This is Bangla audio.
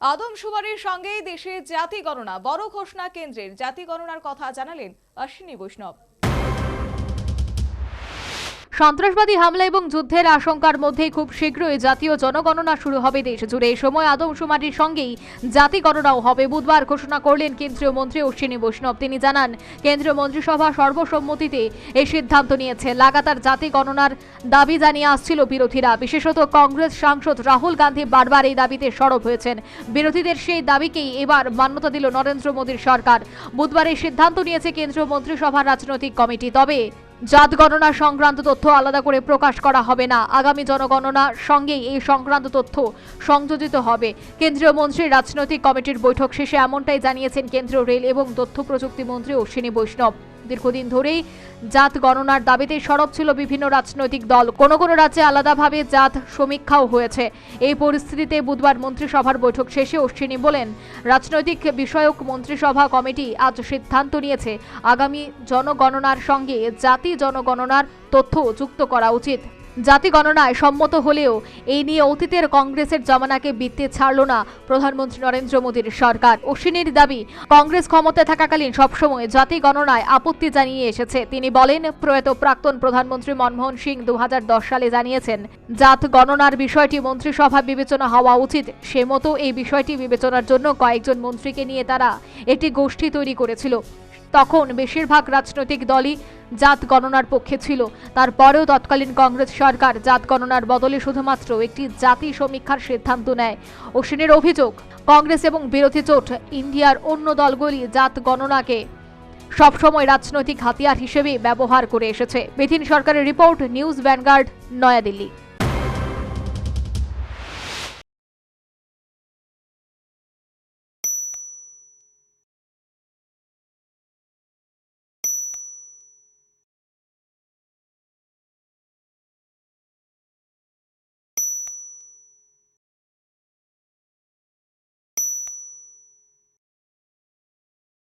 আদমশুমারির সঙ্গেই দেশে জাতি গণনা বড় ঘোষণা কেন্দ্রের জাতি গণনার কথা জানালেন অশ্বিনী বৈষ্ণব। সন্ত্রাসবাদী হামলা এবং যুদ্ধের আশঙ্কার মধ্যে খুব শীঘ্রই জাতীয় জনগণনা শুরু হবে দেশ জুড়ে। এই সময় আদমশুমারির সঙ্গেই জাতি গণনাও হবে। বুধবার ঘোষণা করলেন কেন্দ্রীয় মন্ত্রী অশ্বিনী বৈষ্ণব। তিনি জানান, কেন্দ্রীয় মন্ত্রিসভা সর্বসম্মতিতে এই সিদ্ধান্ত নিয়েছে। লাগাতার জাতি গণনার দাবি জানিয়ে আসছিল বিরোধীরা, বিশেষত কংগ্রেস সাংসদ রাহুল গান্ধী বারবার এই দাবিতে সরব হয়েছেন। বিরোধীদের সেই দাবিকেই এবার মান্যতা দিল নরেন্দ্র মোদীর সরকার। বুধবার এই সিদ্ধান্ত নিয়েছে কেন্দ্রীয় মন্ত্রিসভার রাজনৈতিক কমিটি। তবে জাত গণনা সংক্রান্ত তথ্য আলাদা করে প্রকাশ করা হবে না। আগামী জনগণনার সঙ্গেই এই সংক্রান্ত তথ্য সংযোজিত হবে। কেন্দ্রীয় মন্ত্রীর রাজনৈতিক কমিটির বৈঠক শেষে এমনটাই জানিয়েছেন কেন্দ্রীয় রেল এবং তথ্য প্রযুক্তি মন্ত্রী অশ্বিনী বৈষ্ণব। দীর্ঘদিন ধরেই জাত গণনার দাবিতে সরব ছিল বিভিন্ন রাজনৈতিক দল। কোনো কোনো রাজ্যে আলাদাভাবে জাত সমীক্ষাও হয়েছে। এই পরিস্থিতিতে বুধবার মন্ত্রিসভার বৈঠক শেষে অশ্বিনী বলেন, রাজনৈতিক বিষয়ক মন্ত্রিসভা কমিটি আজ সিদ্ধান্ত নিয়েছে আগামী জনগণনার সঙ্গে জাতি জনগণনার তথ্য যুক্ত করা উচিত। জাতি গণনায় সম্মত হলেও এই নিয়ে অতীতের কংগ্রেসের জমানাকে বিত্তে ছাড়ল না প্রধানমন্ত্রী নরেন্দ্র মোদীর সরকার। অশ্বিনীর দাবি, কংগ্রেস ক্ষমতায় থাকাকালীন সবসময় জাতি গণনায় আপত্তি জানিয়ে এসেছে। তিনি বলেন, প্রয়াত প্রাক্তন প্রধানমন্ত্রী মনমোহন সিং 2010 সালে জানিয়েছেন জাত গণনার বিষয়টি মন্ত্রিসভা বিবেচনা হওয়া উচিত। সে মতো এই বিষয়টি বিবেচনার জন্য কয়েকজন মন্ত্রীকে নিয়ে তারা একটি গোষ্ঠী তৈরি করেছিল। তখন বেশিরভাগ রাজনৈতিক দলই জাত গণনার পক্ষে ছিল। তারপরেও তৎকালীন কংগ্রেস সরকার জাত গণনার বদলে শুধুমাত্র একটি জাতি সমীক্ষার সিদ্ধান্ত নেয়। অশ্বিনীর অভিযোগ, কংগ্রেস এবং বিরোধী জোট ইন্ডিয়ার অন্য দলগুলি জাত গণনাকে সবসময় রাজনৈতিক হাতিয়ার হিসেবে ব্যবহার করে এসেছে। বিধিন সরকারের রিপোর্ট, নিউজ ভ্যানগার্ড, নয়াদিল্লি।